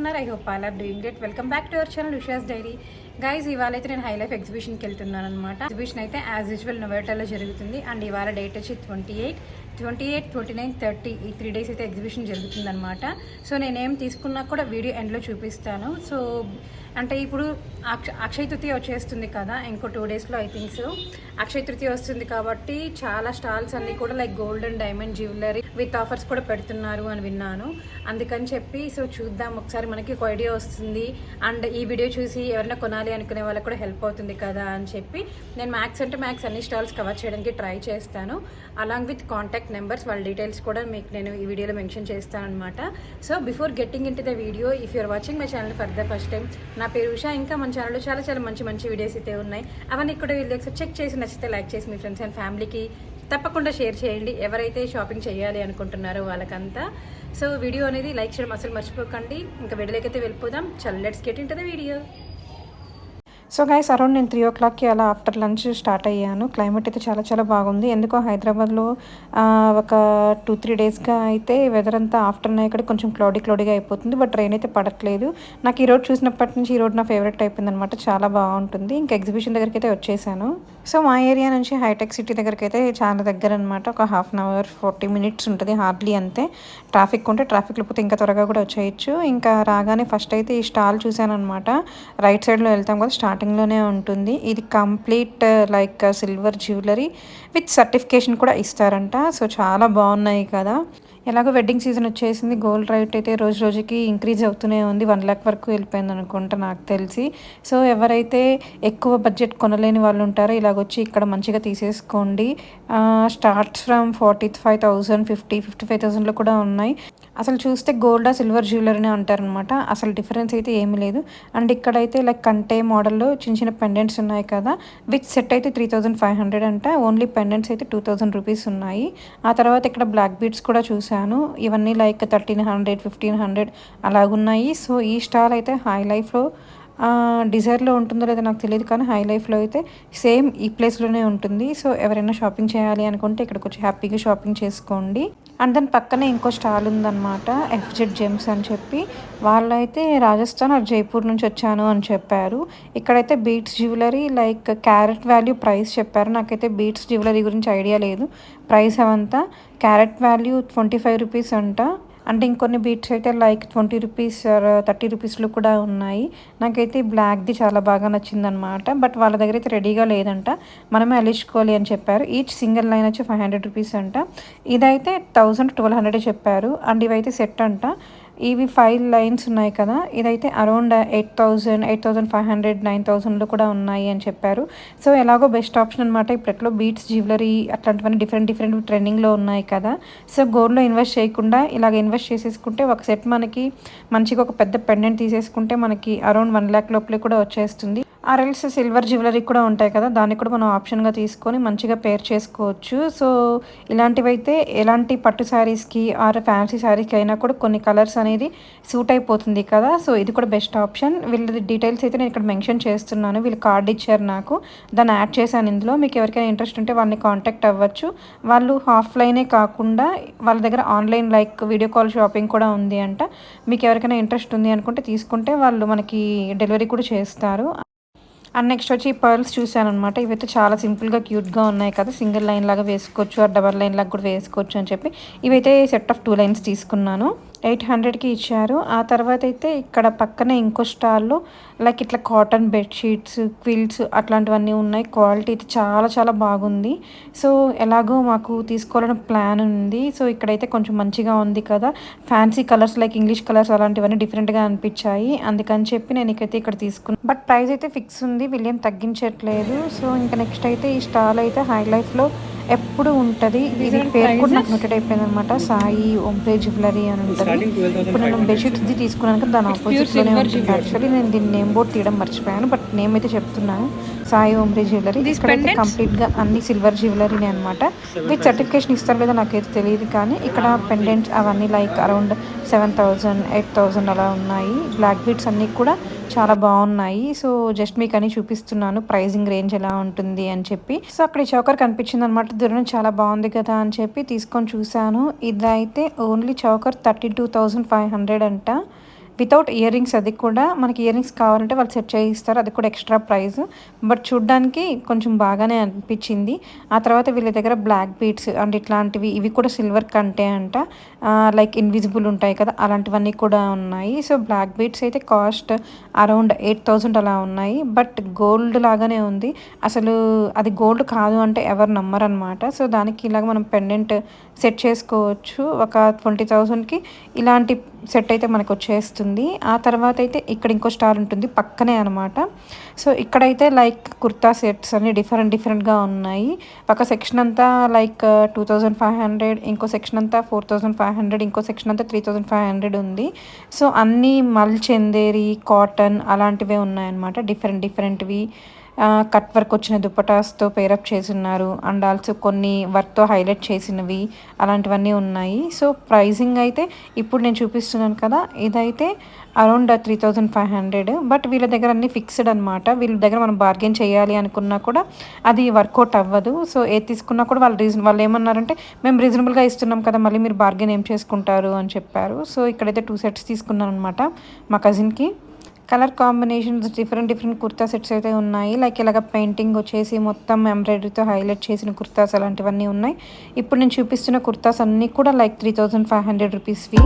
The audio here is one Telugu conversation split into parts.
ఉన్నారు? I hope all are doing great. Welcome back to our channel Usha's diary. Guys, ఇవాళ అయితే నేను హై లైఫ్ ఎగ్జిబిషన్కి వెళ్తున్నాను అనమాట. ఎగ్జిబిషన్ అయితే యాజ్ యూజువల్ నోవేటాలో జరుగుతుంది. అండ్ ఇవాళ డేట్ వచ్చి 28, 29, 30 ఈ 3 days అయితే ఎగ్జిబిషన్ జరుగుతుంది అనమాట. సో నేనేం తీసుకున్నా కూడా వీడియో ఎండ్లో చూపిస్తాను. సో అంటే ఇప్పుడు అక్షయ తృతీయ వచ్చేస్తుంది కదా, ఇంకో 2 daysలో I think. So Akshaya Tritiya వస్తుంది కాబట్టి చాలా స్టాల్స్ అన్నీ కూడా like gold and diamond jewellery with offers కూడా పెడుతున్నారు అని విన్నాను. అందుకని చెప్పి సో చూద్దాం ఒకసారి, మనకి ఒక ఐడియా వస్తుంది. అండ్ ఈ వీడియో చూసి ఎవరైనా కొనాలి అనుకునే వాళ్ళకి కూడా హెల్ప్ అవుతుంది కదా అని చెప్పి నేను మ్యాక్స్ అన్ని స్టాల్స్ కవర్ చేయడానికి ట్రై చేస్తాను. అలాంగ్ విత్ కాంటాక్ట్ నెంబర్స్, వాళ్ళ డీటెయిల్స్ కూడా మీకు నేను ఈ వీడియోలో మెన్షన్ చేస్తాను అనమాట. So before getting into the video, if you're watching my channel for the first time, నా పేరు ఉషా. ఇంకా మన ఛానల్లో చాలా మంచి వీడియోస్ అయితే ఉన్నాయి. అవన్నీ కూడా వీళ్ళు ఒకసారి చెక్ చేసి నచ్చితే లైక్ చేసి మీ ఫ్రెండ్స్ అండ్ ఫ్యామిలీకి తప్పకుండా షేర్ చేయండి, ఎవరైతే షాపింగ్ చేయాలి అనుకుంటున్నారో వాళ్ళకంతా. సో వీడియో అనేది లైక్ చేయడం అసలు మర్చిపోకండి. ఇంకా వీడియోలోకి అయితే వెళ్ళిపోదాం. చల్, let's get in to the video. So guys, around నేను 3 o'clockకి అలా ఆఫ్టర్ లంచ్ స్టార్ట్ అయ్యాను. క్లైమేట్ అయితే చాలా బాగుంది. ఎందుకో హైదరాబాద్లో ఒక 2-3 daysగా అయితే వెదర్ అంతా ఆఫ్టర్నూన్ ఇక్కడ కొంచెం క్లౌడీగా అయిపోతుంది. బట్ రెయిన్ అయితే పడట్లేదు. నాకు ఈ రోడ్ చూసినప్పటి నుంచి ఈ రోడ్ నా ఫేవరెట్ అయిపోయింది అనమాట. చాలా బాగుంటుంది. ఇంకా ఎగ్జిబిషన్ దగ్గరికి అయితే వచ్చేసాను. సో మా ఏరియా నుంచి హైటెక్ సిటీ దగ్గరికి అయితే చాలా దగ్గర అనమాట. ఒక 1/2 hour 40 minutes ఉంటుంది హార్డ్లీ. అంతే. ట్రాఫిక్ ఉంటే ట్రాఫిక్లో పోతే ఇంకా త్వరగా కూడా వచ్చేయచ్చు. ఇంకా రాగానే ఫస్ట్ అయితే ఈ స్టాల్ చూశాను అనమాట. రైట్ సైడ్లో వెళ్తాం కదా, స్టార్టింగ్లోనే ఉంటుంది. ఇది complete like silver jewellery with certification కూడా ఇస్తారంట. సో చాలా బాగున్నాయి కదా. ఎలాగో వెడ్డింగ్ సీజన్ వచ్చేసింది. గోల్డ్ రేట్ అయితే రోజుకి ఇంక్రీజ్ అవుతూనే ఉంది. 1 lakh వరకు వెళ్ళిపోయింది అనుకుంటా నాకు తెలిసి. సో ఎవరైతే ఎక్కువ బడ్జెట్ కొనలేని వాళ్ళు ఉంటారో ఇలాగొచ్చి ఇక్కడ మంచిగా తీసేసుకోండి. స్టార్ట్స్ ఫ్రమ్ 45,000, 55,000లో కూడా ఉన్నాయి. అసలు చూస్తే గోల్డా సిల్వర్ జ్యువెలరీనే అంటారనమాట. అసలు డిఫరెన్స్ అయితే ఏమీ లేదు. అండ్ ఇక్కడైతే లైక్ కంటే మోడల్లో చిన్న పెండెంట్స్ ఉన్నాయి కదా, విత్ సెట్ అయితే 3,500 అంట. ఓన్లీ పెండెంట్స్ అయితే 2,000 rupees ఉన్నాయి. ఆ తర్వాత ఇక్కడ బ్లాక్ బీడ్స్ కూడా చూసాను. ఇవన్నీ లైక్ 1,300, 1,500 అలాగున్నాయి. సో ఈ స్టాల్ అయితే హై లైఫ్లో డిజైర్లో ఉంటుందో లేదో నాకు తెలియదు, కానీ హై లైఫ్లో అయితే సేమ్ ఈ ప్లేస్లోనే ఉంటుంది. సో ఎవరైనా షాపింగ్ చేయాలి అనుకుంటే ఇక్కడికి వచ్చి హ్యాపీగా షాపింగ్ చేసుకోండి. అండ్ దాని పక్కనే ఇంకో స్టాల్ ఉందన్నమాట, FZ జెమ్స్ అని చెప్పి. వాళ్ళైతే రాజస్థాన్ ఆర్ జైపూర్ నుంచి వచ్చాను అని చెప్పారు. ఇక్కడైతే beats jewellery like carrot value price చెప్పారు. నాకైతే బీట్స్ జ్యువెలరీ గురించి ఐడియా లేదు. ప్రైస్ అవంతా క్యారెట్ వాల్యూ 25 rupees అంట. అంటే ఇంకొన్ని బీట్స్ అయితే లైక్ 20 rupees ఆర్ 30 rupeesలో కూడా ఉన్నాయి. నాకైతే బ్లాక్ది చాలా బాగా నచ్చిందనమాట. బట్ వాళ్ళ దగ్గర అయితే రెడీగా లేదంట, మనమే అల్లించుకోవాలి అని చెప్పారు. ఈచ్ సింగిల్ లైన్ వచ్చి 500 rupees అంట. ఇదైతే 1,000-1,200 చెప్పారు. అండ్ ఇవైతే సెట్ అంట. ఇవి 5 lines ఉన్నాయి కదా, ఇదైతే అరౌండ్ 8,000, 8,500, 9,000లో కూడా ఉన్నాయి అని చెప్పారు. సో ఎలాగో బెస్ట్ ఆప్షన్ అనమాట. ఇప్పట్లో బీట్స్ జ్యువెలరీ అట్లాంటివన్నీ డిఫరెంట్ ట్రెండింగ్లో ఉన్నాయి కదా. సో గోల్డ్లో ఇన్వెస్ట్ చేయకుండా ఇలాగ ఇన్వెస్ట్ చేసేసుకుంటే ఒక సెట్ మనకి మంచిగా ఒక పెద్ద పెండెంట్ తీసేసుకుంటే మనకి అరౌండ్ 1 lakh లోపలే కూడా వచ్చేస్తుంది. ఆర్ఎల్స్ సిల్వర్ జ్యువెలరీ కూడా ఉంటాయి కదా, దాన్ని కూడా మనం ఆప్షన్గా తీసుకొని మంచిగా పేర్ చేసుకోవచ్చు. సో ఇలాంటివైతే ఎలాంటి పట్టు శారీస్కి ఆర్ ఫ్యాన్సీ శారీస్కి అయినా కూడా కొన్ని కలర్స్ అనేది సూట్ అయిపోతుంది కదా. సో ఇది కూడా బెస్ట్ ఆప్షన్. వీళ్ళ డీటెయిల్స్ అయితే నేను ఇక్కడ మెన్షన్ చేస్తున్నాను. వీళ్ళు కార్డ్ ఇచ్చారు నాకు, దాన్ని యాడ్ చేశాను ఇందులో. మీకు ఎవరికైనా ఇంట్రెస్ట్ ఉంటే వాళ్ళని కాంటాక్ట్ అవ్వచ్చు. వాళ్ళు ఆఫ్లైనే కాకుండా వాళ్ళ దగ్గర online like video call shopping కూడా ఉంది అంట. మీకు ఎవరికైనా ఇంట్రెస్ట్ ఉంది అనుకుంటే తీసుకుంటే వాళ్ళు మనకి డెలివరీ కూడా చేస్తారు. అండ్ నెక్స్ట్ వచ్చి పర్ల్స్ చూశాను అనమాట. ఇవైతే చాలా సింపుల్గా క్యూట్గా ఉన్నాయి కదా, సింగిల్ లైన్ లాగా వేసుకోవచ్చు, ఆ డబల్ లైన్ లాగా కూడా వేసుకోవచ్చు అని చెప్పి ఇవైతే సెట్ ఆఫ్ 2 lines తీసుకున్నాను. 800కి ఇచ్చారు. ఆ తర్వాత అయితే ఇక్కడ పక్కనే ఇంకో స్టాల్లో లైక్ ఇట్లా కాటన్ బెడ్షీట్స్, క్విల్ట్స్ అట్లాంటివన్నీ ఉన్నాయి. క్వాలిటీ అయితే చాలా బాగుంది. సో ఎలాగో మాకు తీసుకోవాలని ప్లాన్ ఉంది. సో ఇక్కడైతే కొంచెం మంచిగా ఉంది కదా, fancy colours like English colours అలాంటివన్నీ డిఫరెంట్గా అనిపించాయి. అందుకని చెప్పి నేను ఇకైతే ఇక్కడ తీసుకున్నాను. బట్ ప్రైస్ అయితే ఫిక్స్ ఉంది, వీళ్ళేం తగ్గించట్లేదు. సో ఇంకా నెక్స్ట్ అయితే ఈ స్టాల్ అయితే హై లైఫ్లో ఎప్పుడు ఉంటుంది. ఇది పేరు కూడా నాకు నోటెడ్ అయిపోయింది అనమాట, సాయి ఓంప్రే జ్యువెలరీ అని ఉంటుంది. ఇప్పుడు నేను బెడ్షీట్స్ది తీసుకున్నాను కదా, దాని ఆపోజిట్లోనే ఉంటుంది. యాక్చువల్లీ నేను దీన్ని నేమ్ బోర్డ్ తీయడం మర్చిపోయాను, బట్ నేమ్ అయితే చెప్తున్నాను, సాయి ఓంప్రే జ్యువెలరీ. ఇక్కడైతే కంప్లీట్గా అన్ని సిల్వర్ జ్యువెలరీనే అనమాట. విత్ సర్టిఫికేషన్ ఇస్తారు లేదా నాకైతే తెలియదు, కానీ ఇక్కడ పెండెంట్స్ అవన్నీ లైక్ అరౌండ్ 7,000, 8,000 అలా ఉన్నాయి. బ్లాక్ బీడ్స్ అన్నీ కూడా చాలా బాగున్నాయి. సో జస్ట్ మీకు అని చూపిస్తున్నాను ప్రైజింగ్ రేంజ్ ఎలా ఉంటుంది అని చెప్పి. సో అక్కడ చౌకర్ కనిపించింది అనమాట, దూరం చాలా బాగుంది కదా అని చెప్పి తీసుకొని చూసాను. ఇదైతే ఓన్లీ చౌకర్ 32,500 అంట. Without ear rings. అది కూడా మనకి ఇయర్ రింగ్స్ కావాలంటే వాళ్ళు సెట్ చేయిస్తారు, అది కూడా ఎక్స్ట్రా ప్రైస్. బట్ చూడ్డానికి కొంచెం బాగానే అనిపించింది. ఆ తర్వాత వీళ్ళ దగ్గర బ్లాక్ బీడ్స్ అండ్ ఇట్లాంటివి, ఇవి కూడా సిల్వర్ కంటే అంట, లైక్ ఇన్విజిబుల్ ఉంటాయి కదా అలాంటివన్నీ కూడా ఉన్నాయి. సో బ్లాక్ బీడ్స్ అయితే కాస్ట్ అరౌండ్ 8,000 అలా ఉన్నాయి. బట్ గోల్డ్ లాగానే ఉంది, అసలు అది గోల్డ్ కాదు అంటే ఎవరు నమ్మరనమాట. సో దానికి ఇలాగ మనం పెండెంట్ సెట్ చేసుకోవచ్చు. ఒక 20,000కి ఇలాంటి సెట్ అయితే మనకు వచ్చేస్తుంది. ఆ తర్వాత అయితే ఇక్కడ ఇంకో స్టార్ ఉంటుంది పక్కనే అనమాట. సో ఇక్కడైతే లైక్ కుర్తా సెట్స్ అన్ని డిఫరెంట్గా ఉన్నాయి. ఒక సెక్షన్ అంతా లైక్ 2,500, ఇంకో సెక్షన్ అంతా 4,500, ఇంకో సెక్షన్ అంతా 3,500 ఉంది. సో అన్నీ మల్ చందేరి, కాటన్ అలాంటివే ఉన్నాయన్నమాట. డిఫరెంట్వి కట్ వర్క్ వచ్చిన దుపటాస్తో పేరప్ చేసి ఉన్నారు. అండ్ ఆల్సో కొన్ని వర్క్తో హైలైట్ చేసినవి అలాంటివన్నీ ఉన్నాయి. సో ప్రైజింగ్ అయితే ఇప్పుడు నేను చూపిస్తున్నాను కదా, ఇదైతే అరౌండ్ 3,500. బట్ వీళ్ళ దగ్గర అన్ని ఫిక్స్డ్ అనమాట. వీళ్ళ దగ్గర మనం బార్గెన్ చేయాలి అనుకున్నా కూడా అది వర్కౌట్ అవ్వదు. సో ఏది తీసుకున్నా కూడా వాళ్ళు ఏమన్నారంటే, మేము రీజనబుల్గా ఇస్తున్నాం కదా, మళ్ళీ మీరు బార్గెన్ ఏం చేసుకుంటారు అని చెప్పారు. సో ఇక్కడైతే 2 సెట్స్ తీసుకున్నాను అనమాట మా కజిన్కి. Colour combinations different kurta sets అయితే ఉన్నాయి. లైక్ ఇలాగ పెయింటింగ్ వచ్చేసి మొత్తం ఎంబ్రాయిడరీతో హైలైట్ చేసిన కుర్తాస్ అలాంటివన్నీ ఉన్నాయి. ఇప్పుడు నేను చూపిస్తున్న కుర్తాస్ అన్నీ కూడా లైక్ 3,500 రూపీస్వి.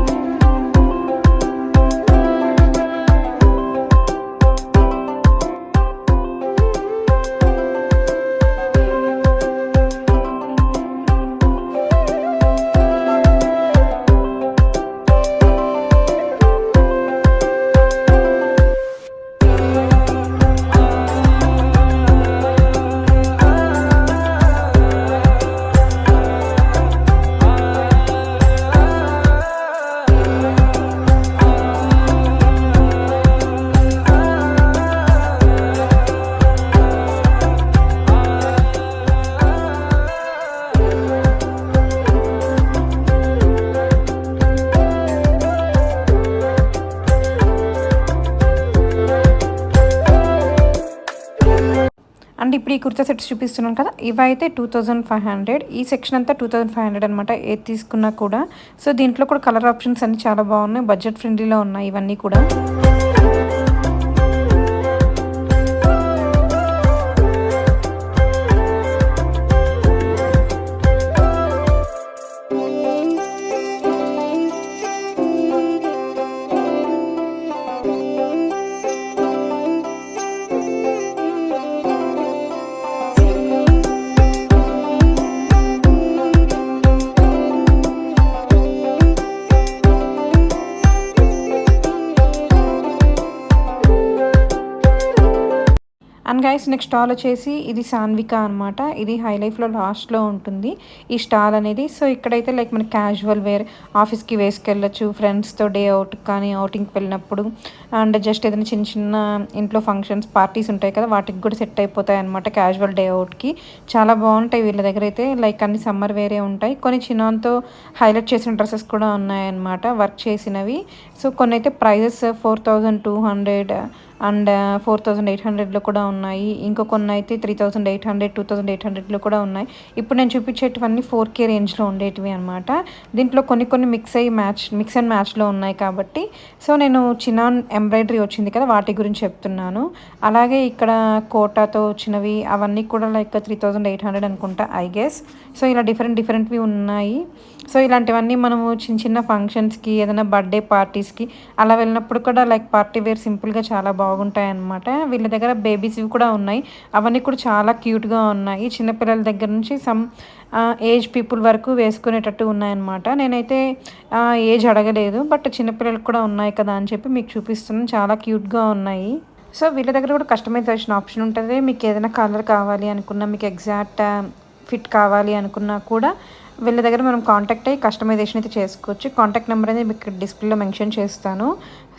అండ్ ఇప్పుడు ఈ కుర్తా సెట్స్ చూపిస్తున్నాను కదా, ఇవైతే 2,500. ఈ సెక్షన్ అంతా 2,500 అనమాట ఏది తీసుకున్నా కూడా. సో దీంట్లో కూడా కలర్ ఆప్షన్స్ అన్ని చాలా బాగున్నాయి, బడ్జెట్ ఫ్రెండ్లీలో ఉన్నాయి ఇవన్నీ కూడా. అండ్ గైస్ నెక్స్ట్ స్టాల్ వచ్చేసి ఇది సాన్విక అనమాట. ఇది హై లైఫ్లో లాస్ట్లో ఉంటుంది ఈ స్టాల్ అనేది. సో ఇక్కడైతే లైక్ మన క్యాజువల్ వేర్, ఆఫీస్కి వేసుకెళ్ళచ్చు, ఫ్రెండ్స్తో డే అవుట్ కానీ అవుటింగ్కి వెళ్ళినప్పుడు, అండ్ జస్ట్ ఏదైనా చిన్న ఇంట్లో ఫంక్షన్స్ పార్టీస్ ఉంటాయి కదా వాటికి కూడా సెట్ అయిపోతాయి అనమాట క్యాజువల్ డే అవుట్కి. చాలా బాగుంటాయి వీళ్ళ దగ్గర అయితే. లైక్ అన్ని సమ్మర్ వేరే ఉంటాయి, కొన్ని చిన్నాన్తో హైలైట్ చేసిన డ్రెస్సెస్ కూడా ఉన్నాయన్నమాట వర్క్ చేసినవి. సో కొన్ని అయితే ప్రైజెస్ 4,200 అండ్ 4,800లో కూడా ఉన్నాయి. ఇంకో కొన్ని అయితే 3,800, 2,800లో కూడా ఉన్నాయి. ఇప్పుడు నేను చూపించేటివన్నీ 4K రేంజ్లో ఉండేటివి అనమాట. దీంట్లో కొన్ని మిక్స్ అండ్ మ్యాచ్లో ఉన్నాయి కాబట్టి. సో నేను చినాన్ ఎంబ్రాయిడరీ వచ్చింది కదా వాటి గురించి చెప్తున్నాను. అలాగే ఇక్కడ కోటాతో వచ్చినవి అవన్నీ కూడా లైక్ 3,800 అనుకుంటా ఐ గెస్. సో ఇలా డిఫరెంట్వి ఉన్నాయి. సో ఇలాంటివన్నీ మనము చిన్న ఫంక్షన్స్కి, ఏదైనా బర్త్డే పార్టీస్కి అలా వెళ్ళినప్పుడు కూడా లైక్ పార్టీ వేర్ సింపుల్గా చాలా బాగుంటాయి అన్నమాట. వీళ్ళ దగ్గర బేబీస్వి కూడా ఉన్నాయి, అవన్నీ కూడా చాలా క్యూట్గా ఉన్నాయి. చిన్నపిల్లల దగ్గర నుంచి సమ్ ఏజ్ పీపుల్ వరకు వేసుకునేటట్టు ఉన్నాయన్నమాట. నేనైతే ఏజ్ అడగలేదు, బట్ చిన్నపిల్లలకు కూడా ఉన్నాయి కదా అని చెప్పి మీకు చూపిస్తున్నాను. చాలా క్యూట్గా ఉన్నాయి. సో వీళ్ళ దగ్గర కూడా కస్టమైజేషన్ ఆప్షన్ ఉంటుంది. మీకు ఏదైనా కలర్ కావాలి అనుకున్నా, మీకు ఎగ్జాక్ట్ ఫిట్ కావాలి అనుకున్నా కూడా వీళ్ళ దగ్గర మనం కాంటాక్ట్ అయ్యి కస్టమైజేషన్ అయితే చేసుకోవచ్చు. కాంటాక్ట్ నెంబర్ అనేది మీకు డిస్ప్లేలో మెన్షన్ చేస్తాను.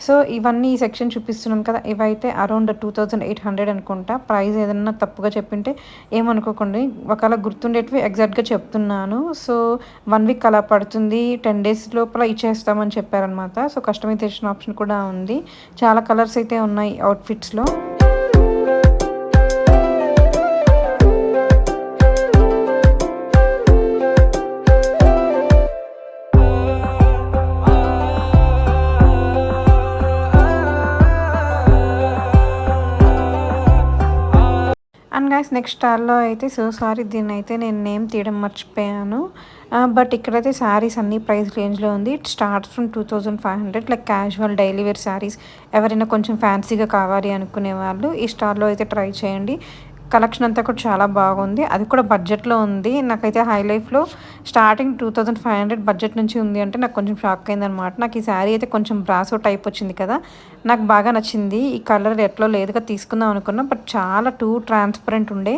సో ఇవన్నీ ఈ సెక్షన్ చూపిస్తున్నాను కదా, ఇవైతే అరౌండ్ 2,800 అనుకుంటా. ప్రైస్ ఏదన్నా తప్పుగా చెప్పింటే ఏమనుకోకండి, ఒకవేళ గుర్తుండేటివి ఎగ్జాక్ట్గా చెప్తున్నాను. సో 1 వీక్ అలా పడుతుంది, 10 days లోపల ఇచ్చేస్తామని చెప్పారనమాట. సో కస్టమైజేషన్ ఆప్షన్ కూడా ఉంది. చాలా కలర్స్ అయితే ఉన్నాయి అవుట్ఫిట్స్లో. గైస్ నెక్స్ట్ స్టాల్లో అయితే సారీ దీన్ని అయితే నేను నేమ్ తీయడం మర్చిపోయాను. బట్ ఇక్కడైతే శారీస్ అన్ని ప్రైస్ రేంజ్లో ఉంది. It starts from 2500 like casual daily wear saris. ఎవరైనా కొంచెం ఫ్యాన్సీగా కావాలి అనుకునే వాళ్ళు ఈ స్టాల్లో అయితే ట్రై చేయండి. కలెక్షన్ అంతా కూడా చాలా బాగుంది. అది కూడా బడ్జెట్లో ఉంది. నాకైతే హై లైఫ్లో స్టార్టింగ్ 2500 బడ్జెట్ నుంచి ఉంది అంటే నాకు కొంచెం షాక్ అయిందనమాట. నాకు ఈ శారీ అయితే కొంచెం బ్రాసో టైప్ వచ్చింది కదా, నాకు బాగా నచ్చింది. ఈ కలర్ ఎట్లో లేదుగా తీసుకుందాం అనుకున్నా, బట్ చాలా ట్రాన్స్పరెంట్ ఉండే.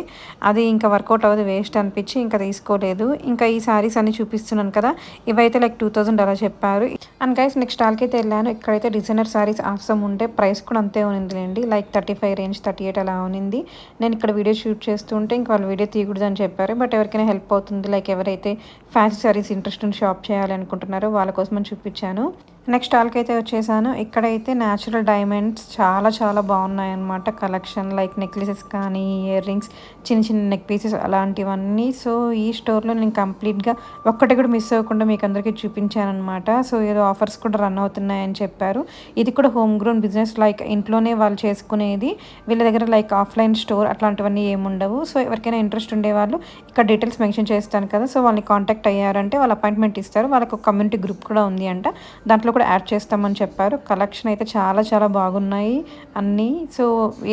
అది ఇంకా వర్కౌట్ అవ్వదు, వేస్ట్ అనిపించి ఇంకా తీసుకోలేదు. ఇంకా ఈ శారీస్ అన్ని చూపిస్తున్నాను కదా, ఇవైతే లైక్ 2000 అలా చెప్పారు. అండ్ గైస్ నెక్స్ట్ స్టాల్కి అయితే వెళ్ళాను. ఇక్కడైతే డిజైనర్ శారీస్ ఆసమ్ ఉంటే ప్రైస్ కూడా అంతే ఉన్నిందిలేండి, లైక్ 35 రేంజ్ 38 అలా ఉన్నింది. నేను ఇక్కడ వీడియో షూట్ చేస్తుంటే ఇంక వాళ్ళు వీడియో తీయకూడదు అని చెప్పారు. బట్ ఎవరికైనా హెల్ప్ అవుతుంది, లైక్ ఎవరైతే ఫ్యాన్సీ శారీస్ ఇంట్రెస్ట్ ఉండి షాప్ చేయాలి అనుకుంటున్నారో వాళ్ళ కోసం అని చూపించాను. నెక్స్ట్ స్టాల్కి అయితే వచ్చేసాను. ఇక్కడైతే న్యాచురల్ డైమండ్స్ చాలా చాలా బాగున్నాయి అన్నమాట కలెక్షన్, లైక్ నెక్లెసెస్ కానీ ఇయర్ రింగ్స్, చిన్న చిన్న నెక్ పీసెస్ అలాంటివన్నీ. సో ఈ స్టోర్లో నేను కంప్లీట్గా ఒక్కటి కూడా మిస్ అవ్వకుండా మీకు అందరికీ చూపించాను అనమాట. సో ఏదో ఆఫర్స్ కూడా రన్ అవుతున్నాయని చెప్పారు. ఇది కూడా హోమ్ గ్రోన్ బిజినెస్, లైక్ ఇంట్లోనే వాళ్ళు చేసుకునేది. వీళ్ళ దగ్గర లైక్ ఆఫ్లైన్ స్టోర్ అట్లాంటివన్నీ ఏముండవు. సో ఎవరికైనా ఇంట్రెస్ట్ ఉండేవాళ్ళు ఇక్కడ డీటెయిల్స్ మెన్షన్ చేస్తాను కదా, సో వాళ్ళని కాంటాక్ట్ అయ్యారంటే వాళ్ళు అపాయింట్మెంట్ ఇస్తారు. వాళ్ళకి ఒక కమ్యూనిటీ గ్రూప్ కూడా ఉంది అంట, దాంట్లో కూడా యాడ్ చేస్తామని చెప్పారు. కలెక్షన్ అయితే చాలా చాలా బాగున్నాయి అన్నీ. సో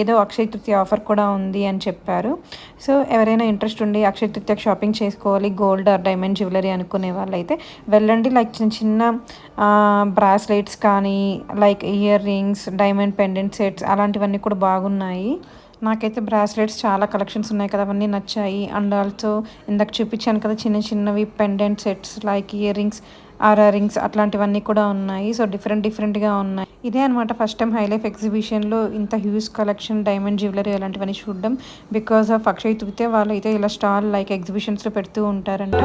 ఏదో అక్షయ తృతీయ ఆఫర్ కూడా ఉంది అని చెప్పారు. సో ఎవరైనా ఇంట్రెస్ట్ ఉండి అక్షయ తృతీయ షాపింగ్ చేసుకోవాలి, గోల్డ్ ఆర్ డైమండ్ జ్యువెలరీ అనుకునే వాళ్ళైతే వెళ్ళండి. లైక్ చిన్న చిన్న బ్రాస్లెట్స్ కానీ, like ear rings, diamond pendant sets అలాంటివన్నీ కూడా బాగున్నాయి. నాకైతే బ్రాస్లెట్స్ చాలా కలెక్షన్స్ ఉన్నాయి కదా, అవన్నీ నచ్చాయి. అండ్ ఆల్సో ఇందాక చూపించాను కదా చిన్న చిన్నవి pendant sets, like ear rings, rings అట్లాంటివన్నీ కూడా ఉన్నాయి. సో డిఫరెంట్గా ఉన్నాయి. ఇదే అనమాట ఫస్ట్ టైం హై లైఫ్ ఎగ్జిబిషన్లో ఇంత హ్యూజ్ కలెక్షన్ డైమండ్ జ్యువెలరీ అలాంటివన్నీ చూడడం. బికాస్ ఆఫ్ అక్షయ్ తృతీయ వాళ్ళు అయితే ఇలా స్టాల్ లైక్ ఎగ్జిబిషన్స్లో పెడుతూ ఉంటారంట.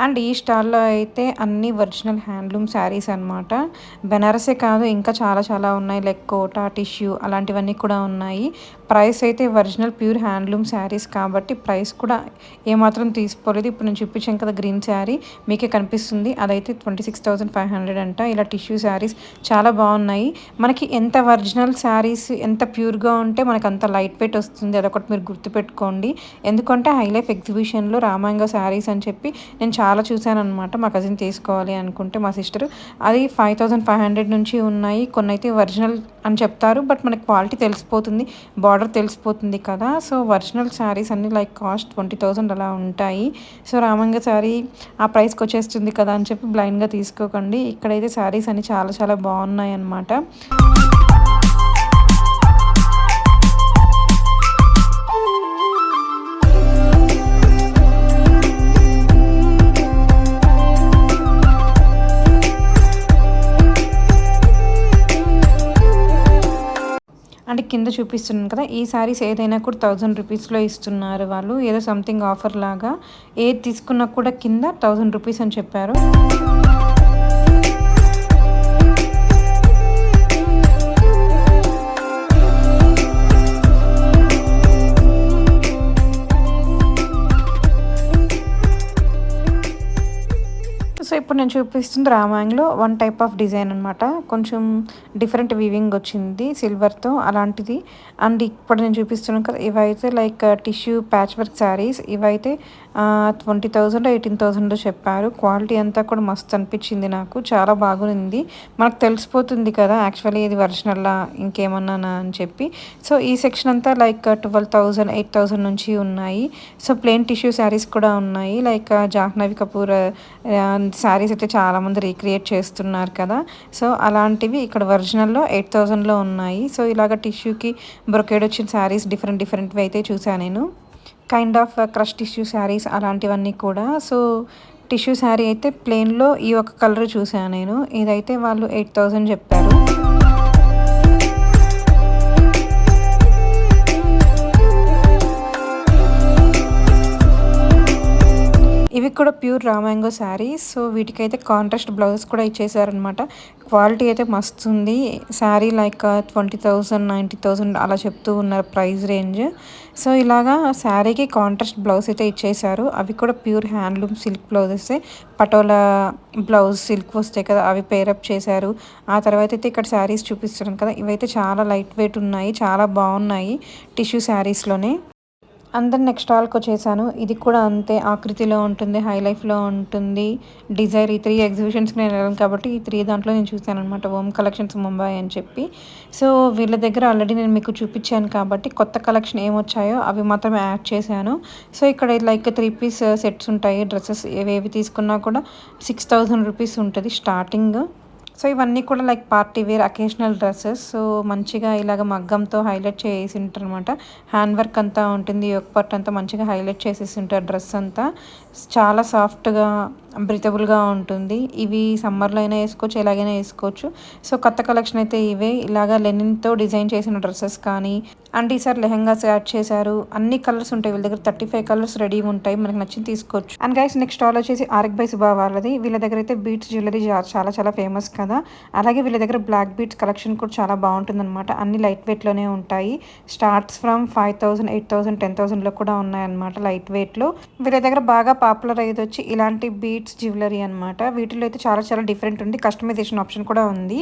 అండ్ ఈ స్టాల్లో అయితే అన్ని ఒరిజినల్ హ్యాండ్లూమ్ శారీస్ అనమాట. బెనారసే కాదు ఇంకా చాలా చాలా ఉన్నాయి, లైక్ కోటా, టిష్యూ అలాంటివన్నీ కూడా ఉన్నాయి. ప్రైస్ అయితే ఒరిజినల్ ప్యూర్ హ్యాండ్లూమ్ శారీస్ కాబట్టి ప్రైస్ కూడా ఏమాత్రం తీసుకోలేదు. ఇప్పుడు నేను చూపించాను కదా గ్రీన్ శారీ మీకే కనిపిస్తుంది, అదైతే 26,500 అంట. ఇలా టిష్యూ శారీస్ చాలా బాగున్నాయి. మనకి ఎంత ఒరిజినల్ శారీస్ ఎంత ప్యూర్గా ఉంటే మనకు అంత లైట్ వెయిట్ వస్తుంది, అదొకటి మీరు గుర్తుపెట్టుకోండి. ఎందుకంటే హై లైఫ్ ఎగ్జిబిషన్లో రామాంగ శారీస్ అని చెప్పి నేను చాలా చూశాను అనమాట. మా కజిన్ తీసుకోవాలి అనుకుంటే మా సిస్టర్, అది 5,500 నుంచి ఉన్నాయి. కొన్ని అయితే ఒరిజినల్ అని చెప్తారు, బట్ మనకి క్వాలిటీ తెలిసిపోతుంది, బార్డర్ తెలిసిపోతుంది కదా. సో ఒరిజినల్ శారీస్ అన్నీ లైక్ కాస్ట్ 20,000 అలా ఉంటాయి. సో రామంగా శారీ ఆ ప్రైస్కి వచ్చేస్తుంది కదా అని చెప్పి బ్లైండ్గా తీసుకోకండి. ఇక్కడైతే శారీస్ అన్నీ చాలా చాలా బాగున్నాయి అన్నమాట. అంటే కింద చూపిస్తున్నాను కదా, ఈ శారీస్ ఏదైనా కూడా 1000 రూపీస్లో ఇస్తున్నారు వాళ్ళు. ఏదో సంథింగ్ ఆఫర్ లాగా ఏది తీసుకున్నా కూడా కింద 1000 రూపీస్ అని చెప్పారు. సో ఇప్పుడు నేను చూపిస్తుంది రామాంగ్లో వన్ టైప్ ఆఫ్ డిజైన్ అనమాట, కొంచెం డిఫరెంట్ వీవింగ్ వచ్చింది సిల్వర్తో అలాంటిది. అండ్ ఇప్పుడు నేను చూపిస్తున్నాను కదా, ఇవైతే like tissue patch work saris. ఇవైతే 20,000 18,000 చెప్పారు. క్వాలిటీ అంతా కూడా మస్తు అనిపించింది నాకు, చాలా బాగుంది. మనకు తెలిసిపోతుంది కదా యాక్చువల్లీ ఇది ఒరిజినల్లా ఇంకేమన్నా అని చెప్పి. సో ఈ సెక్షన్ అంతా లైక్ 12,000 8,000 నుంచి ఉన్నాయి. సో ప్లెయిన్ టిష్యూ శారీస్ కూడా ఉన్నాయి, లైక్ జాహ్నవి కపూర్ శారీస్ అయితే చాలామంది రీక్రియేట్ చేస్తున్నారు కదా. సో అలాంటివి ఇక్కడ ఒరిజినల్లో 8,000లో ఉన్నాయి. సో ఇలాగ టిష్యూకి బ్రొకేడ్ వచ్చిన శారీస్ డిఫరెంట్వి అయితే చూసాను నేను, kind of crush tissue saris అలాంటివన్నీ కూడా. సో టిష్యూ శారీ అయితే ప్లెయిన్లో ఈ ఒక కలర్ చూసాను నేను, ఇదైతే వాళ్ళు 8,000 చెప్పారు. ఇవి కూడా pure raw mango saris. So వీటికైతే కాంట్రాస్ట్ బ్లౌజ్ కూడా ఇచ్చేసారనమాట. క్వాలిటీ అయితే మస్తు ఉంది. శారీ లైక్ 20,000 90,000 అలా చెప్తూ ఉన్నారు ప్రైస్ రేంజ్. సో ఇలాగా శారీకి కాంట్రాస్ట్ బ్లౌజ్ అయితే ఇచ్చేసారు. అవి కూడా pure handloom silk blouses. Patola blouse silk వస్తాయి కదా, అవి పేరప్ చేశారు. ఆ తర్వాత అయితే ఇక్కడ శారీస్ చూపిస్తున్నాను కదా, ఇవైతే చాలా లైట్ వెయిట్ ఉన్నాయి, చాలా బాగున్నాయి టిష్యూ శారీస్లోనే. అందరు నెక్స్ట్ స్టాల్కి వచ్చేసాను. ఇది కూడా అంతే ఆకృతిలో ఉంటుంది, హై లైఫ్లో ఉంటుంది. డిజైర్ ఈ 3 ఎగ్జిబిషన్స్కి నేను వెళ్ళాను కాబట్టి ఈ 3 దాంట్లో నేను చూశాను అనమాట. ఓమ్ కలెక్షన్స్ ముంబై అని చెప్పి. సో వీళ్ళ దగ్గర ఆల్రెడీ నేను మీకు చూపించాను కాబట్టి కొత్త కలెక్షన్ ఏమొచ్చాయో అవి మాత్రం యాడ్ చేశాను. సో ఇక్కడ లైక్ 3 పీస్ సెట్స్ ఉంటాయి. డ్రెస్సెస్ ఏవేవి తీసుకున్నా కూడా 6,000 రూపీస్ ఉంటుంది స్టార్టింగ్. సో ఇవన్నీ కూడా like party wear occasional dresses. So మంచిగా ఇలాగ మగ్గంతో హైలైట్ చేసి ఉంటారు అనమాట. హ్యాండ్ వర్క్ అంతా ఉంటుంది, ఒక పట్టు అంతా మంచిగా హైలైట్ చేసేసి ఉంటారు. డ్రెస్ అంతా చాలా సాఫ్ట్గా బ్రీతబుల్గా ఉంటుంది. ఇవి సమ్మర్లో అయినా వేసుకోవచ్చు, ఎలాగైనా వేసుకోవచ్చు. సో కొత్త కలెక్షన్ అయితే ఇవే. ఇలాగా లెనిన్తో డిజైన్ చేసిన డ్రెస్సెస్ కానీ, అండ్ ఈసారి లెహంగాస్ యాడ్ చేశారు. అన్ని కలర్స్ ఉంటాయి వీళ్ళ దగ్గర, 35 కలర్స్ రెడీగా ఉంటాయి, మనకి నచ్చింది తీసుకోవచ్చు. అండ్ గైస్ నెక్స్ట్ స్టాల్ వచ్చేసి ఆర్ఎక్ బై సుబా వాళ్ళది. వీళ్ళ దగ్గర అయితే బీట్స్ జ్యువెలరీ చాలా చాలా ఫేమస్ కదా. అలాగే వీళ్ళ దగ్గర బ్లాక్ బీట్స్ కలెక్షన్ కూడా చాలా బాగుంటుంది అనమాట. అన్ని లైట్ వెయిట్లోనే ఉంటాయి. స్టార్ట్స్ ఫ్రమ్ 5,000 8,000 10,000లో కూడా ఉన్నాయన్నమాట లైట్ వెయిట్లో. వీళ్ళ దగ్గర బాగా పాపులర్ అయ్యేది వచ్చి ఇలాంటి బీట్స్ జ్యువెలరీ అనమాట. వీటిలో అయితే చాలా చాలా డిఫరెంట్ ఉంది, కస్టమైజేషన్ ఆప్షన్ కూడా ఉంది.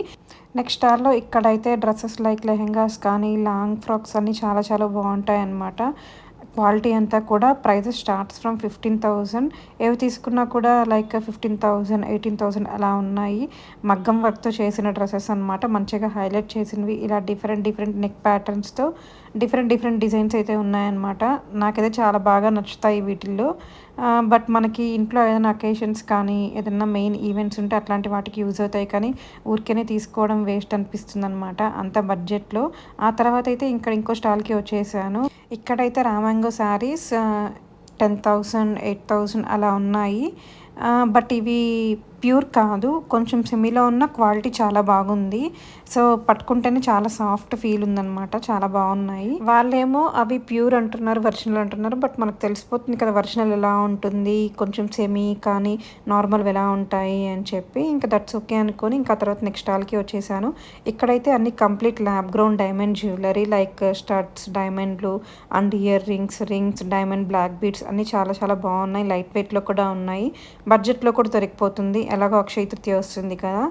నెక్స్ట్ స్టాల్లో ఇక్కడైతే డ్రెస్సెస్ లైక్ లెహెంగాస్ కానీ లాంగ్ ఫ్రాక్స్ అన్నీ చాలా చాలా బాగుంటాయి అన్నమాట. క్వాలిటీ అంతా కూడా ప్రైజెస్ స్టార్ట్స్ ఫ్రమ్ 15,000. ఏవి తీసుకున్నా కూడా లైక్ 15,000 18,000 అలా ఉన్నాయి. మగ్గం వర్క్తో చేసిన డ్రెస్సెస్ అనమాట, మంచిగా హైలైట్ చేసినవి. ఇలా డిఫరెంట్ నెక్ ప్యాటర్న్స్తో డిఫరెంట్ డిజైన్స్ అయితే ఉన్నాయన్నమాట. నాకైతే చాలా బాగా నచ్చుతాయి వీటిల్లో. బట్ మనకి ఇంట్లో ఏదైనా అకేషన్స్ కానీ ఏదైనా మెయిన్ ఈవెంట్స్ ఉంటే అట్లాంటి వాటికి యూజ్ అవుతాయి, కానీ ఊరికేనే తీసుకోవడం వేస్ట్ అనిపిస్తుంది అనమాట అంత బడ్జెట్లో. ఆ తర్వాత అయితే ఇంకో స్టాల్కి వచ్చేసాను. ఇక్కడైతే రా మ్యాంగో శారీస్ 10,000 8,000 అలా ఉన్నాయి. బట్ ఇవి ప్యూర్ కాదు, కొంచెం సెమీలో ఉన్న క్వాలిటీ చాలా బాగుంది. సో పట్టుకుంటేనే చాలా సాఫ్ట్ ఫీల్ ఉందన్నమాట, చాలా బాగున్నాయి. వాళ్ళేమో అవి ప్యూర్ అంటున్నారు, ఒరిజినల్ అంటున్నారు. బట్ మనకు తెలిసిపోతుంది కదా ఒరిజినల్ ఎలా ఉంటుంది, కొంచెం సెమీ కానీ నార్మల్ ఎలా ఉంటాయి అని చెప్పి. ఇంకా దట్స్ ఓకే అనుకొని ఇంకా తర్వాత నెక్స్ట్ స్టాల్కి వచ్చేసాను. ఇక్కడైతే అన్ని complete lab grown diamond jewellery like studs, డైమండ్లు and earrings diamond black beads అన్నీ చాలా చాలా బాగున్నాయి. లైట్ వెయిట్లో కూడా ఉన్నాయి, బడ్జెట్లో కూడా దొరికిపోతుంది. ఎలాగో అక్షయ తృతీయ వస్తుంది కదా,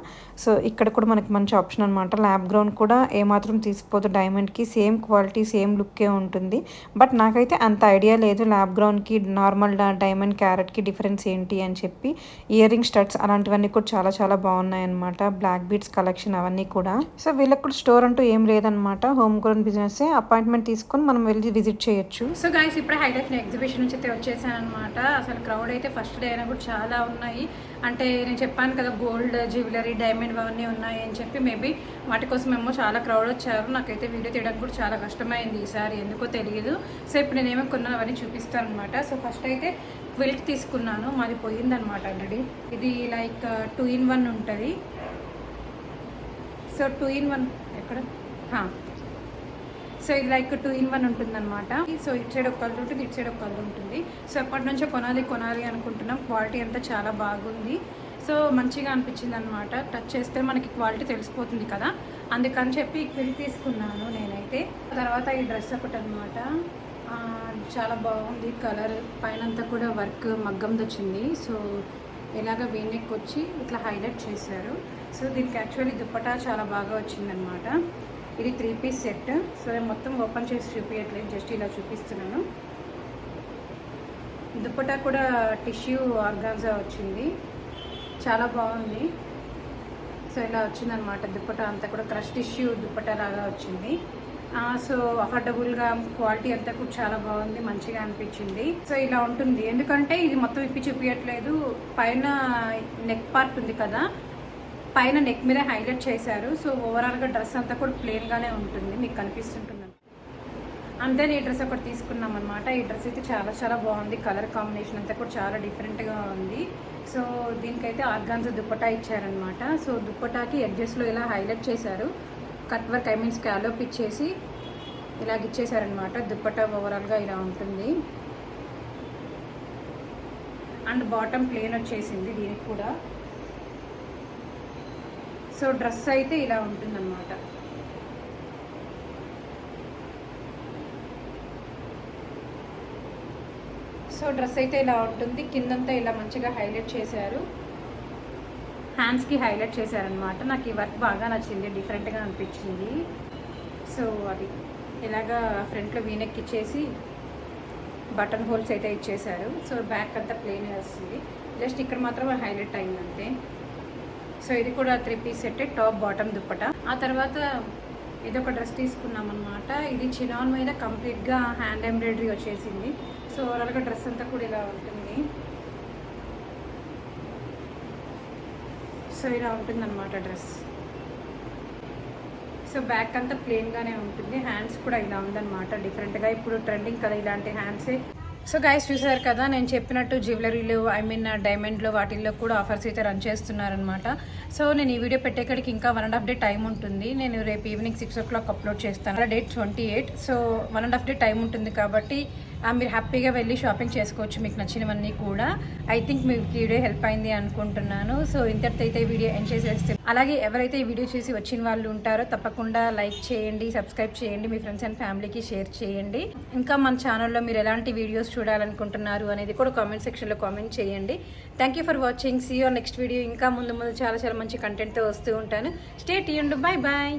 సో ఇక్కడ కూడా మనకి మంచి ఆప్షన్ అనమాట. ల్యాబ్ గ్రౌండ్ కూడా ఏమాత్రం తీసిపోదు, డైమండ్కి సేమ్ క్వాలిటీ సేమ్ లుక్కే ఉంటుంది. బట్ నాకైతే అంత ఐడియా లేదు ల్యాబ్ గ్రౌండ్కి నార్మల్ డైమండ్ క్యారెట్కి డిఫరెన్స్ ఏంటి అని చెప్పి. ఇయర్ రింగ్ స్టడ్స్ అలాంటివన్నీ కూడా చాలా చాలా బాగున్నాయి అనమాట. బ్లాక్ బీడ్స్ కలెక్షన్ అవన్నీ కూడా. సో వీళ్ళకి కూడా స్టోర్ అంటూ ఏం లేదనమాట, హోమ్ గ్రౌండ్ బిజినెస్. అపాయింట్మెంట్ తీసుకొని మనం వెళ్ళి విజిట్ చేయొచ్చు. సో గైస్ ఇప్పుడే హైలైట్ ఎగ్జిబిషన్ నుంచి అయితే వచ్చేసాను అనమాట. అసలు క్రౌడ్ అయితే ఫస్ట్ డే అయినా కూడా చాలా ఉన్నాయి. అంటే నేను చెప్పాను కదా గోల్డ్ జ్యువెలరీ డైమండ్ అవన్నీ ఉన్నాయి అని చెప్పి, మేబీ వాటి కోసం ఏమో చాలా క్రౌడ్ వచ్చారు. నాకైతే వీడియో తీయడానికి కూడా చాలా కష్టమైంది ఈసారి, ఎందుకో తెలియదు. సో ఇప్పుడు నేను ఏమేమి కొన్నాను అవన్నీ చూపిస్తాను అనమాట. సో ఫస్ట్ అయితే క్విల్ట్ తీసుకున్నాను, మాది పోయిందనమాట ఆల్రెడీ. ఇది లైక్ 2 in 1 ఉంటుంది. సో 2 in 1 ఎక్కడ, సో ఇది లైక్ 2 in 1 ఉంటుందన్నమాట. సో ఇటు సైడ్ ఒక కలర్ ఉంటుంది, ఇటు సైడ్ ఒక కలర్ ఉంటుంది. సో ఎప్పటి నుంచో కొనాలి అనుకుంటున్నాం. క్వాలిటీ అంతా చాలా బాగుంది. సో మంచిగా అనిపించింది అనమాట. టచ్ చేస్తే మనకి క్వాలిటీ తెలిసిపోతుంది కదా, అందుకని చెప్పి క్విల్ తీసుకున్నాను నేనైతే. తర్వాత ఈ డ్రెస్ ఒకటి అనమాట, చాలా బాగుంది. కలర్ పైనంతా కూడా వర్క్ మగ్గంది వచ్చింది. సో ఇలాగ వీనెక్ వచ్చి ఇట్లా హైలైట్ చేశారు. సో దీనికి యాక్చువల్లీ దుప్పటా చాలా బాగా వచ్చిందనమాట. ఇది 3 పీస్ సెట్. సో నేను మొత్తం ఓపెన్ చేసి చూపించట్లేదు, జస్ట్ ఇలా చూపిస్తున్నాను. దుప్పటా కూడా టిష్యూ ఆర్గాన్జా వచ్చింది, చాలా బాగుంది. సో ఇలా వచ్చిందనమాట దుప్పటా అంతా కూడా, క్రష్ టిష్యూ దుప్పటా లాగా వచ్చింది. సో అఫోర్డబుల్గా క్వాలిటీ అంతా కూడా చాలా బాగుంది, మంచిగా అనిపించింది. సో ఇలా ఉంటుంది, ఎందుకంటే ఇది మొత్తం ఇప్పి చూపించట్లేదు. పైన నెక్ పార్ట్ ఉంది కదా, పైన నెక్ మీద హైలైట్ చేశారు. సో ఓవరాల్గా డ్రెస్ అంతా కూడా ప్లెయిన్గానే ఉంటుంది, మీకు కనిపిస్తుంటుంది. అంతే ఈ డ్రెస్ ఒకటి తీసుకున్నాం అనమాట. ఈ డ్రెస్ అయితే చాలా చాలా బాగుంది, కలర్ కాంబినేషన్ అంతా కూడా చాలా డిఫరెంట్గా ఉంది. సో దీనికైతే ఆర్గాన్జా దుప్పటా ఇచ్చారనమాట. సో దుప్పటాకి ఎడ్జెస్లో ఇలా హైలైట్ చేశారు, కట్ వర్క్ స్కాలోప్ ఇచ్చేసి ఇలాగ ఇచ్చేసారనమాట. దుప్పటా ఓవరాల్గా ఇలా ఉంటుంది. అండ్ బాటమ్ ప్లేన్ వచ్చేసింది దీనికి కూడా. సో డ్రెస్ అయితే ఇలా ఉంటుందన్నమాట. సో డ్రెస్ అయితే ఇలా ఉంటుంది. కిందంతా ఇలా మంచిగా హైలైట్ చేశారు, హ్యాండ్స్కి హైలైట్ చేశారనమాట. నాకు ఈ వర్క్ బాగా నచ్చింది, డిఫరెంట్గా అనిపించింది. సో అది ఇలాగా ఫ్రంట్లో వీనెక్ ఇచ్చేసి బటన్ హోల్స్ అయితే ఇచ్చేశారు. సో బ్యాక్ అంతా ప్లెయిన్ వస్తుంది, జస్ట్ ఇక్కడ మాత్రం హైలైట్ అయిందంతే. సో ఇది కూడా 3 పీస్ సెట్, టాప్ బాటమ్ దుప్పట. ఆ తర్వాత ఇదొక డ్రెస్ తీసుకున్నాం అనమాట. ఇది చినాన్ మీద కంప్లీట్గా హ్యాండ్ ఎంబ్రాయిడరీ వచ్చేసింది. సో ఓవరాల్గా డ్రెస్ అంతా కూడా ఇలా ఉంటుంది. సో ఇలా ఉంటుందన్నమాట డ్రెస్. సో బ్యాక్ అంతా ప్లెయిన్గానే ఉంటుంది, హ్యాండ్స్ కూడా ఇలా ఉందన్నమాట డిఫరెంట్గా. ఇప్పుడు ట్రెండింగ్ కదా ఇలాంటి హ్యాండ్సే. సో గైస్ చూసారు కదా, నేను చెప్పినట్టు జ్యువెలరీలో డైమండ్లో వాటిల్లో కూడా ఆఫర్స్ అయితే రన్ చేస్తున్నారనమాట. సో నేను ఈ వీడియో పెట్టేక్కడికి ఇంకా 1.5 డే టైం ఉంటుంది. నేను రేపు ఈవినింగ్ 6 o'clock అప్లోడ్ చేస్తాను. డేట్ 28. సో 1.5 డే టైం ఉంటుంది కాబట్టి మీరు హ్యాపీగా వెళ్ళి షాపింగ్ చేసుకోవచ్చు మీకు నచ్చినవన్నీ కూడా. ఐ థింక్ మీకు ఈ వీడియో హెల్ప్ అయింది అనుకుంటున్నాను. సో ఇంతటితో అయితే వీడియో ఎండ్ చేసేస్తే, అలాగే ఎవరైతే ఈ వీడియో చూసి వచ్చిన వాళ్ళు ఉంటారో తప్పకుండా లైక్ చేయండి, సబ్స్క్రైబ్ చేయండి, మీ ఫ్రెండ్స్ అండ్ ఫ్యామిలీకి షేర్ చేయండి. ఇంకా మన ఛానల్లో మీరు ఎలాంటి వీడియోస్ చూడాలనుకుంటున్నారు అనేది కూడా కామెంట్ సెక్షన్లో కామెంట్ చేయండి. Thank you for watching. See you next video. ఇంకా ముందు చాలా మంచి కంటెంట్తో వస్తూ ఉంటాను. Stay tuned. Bye bye.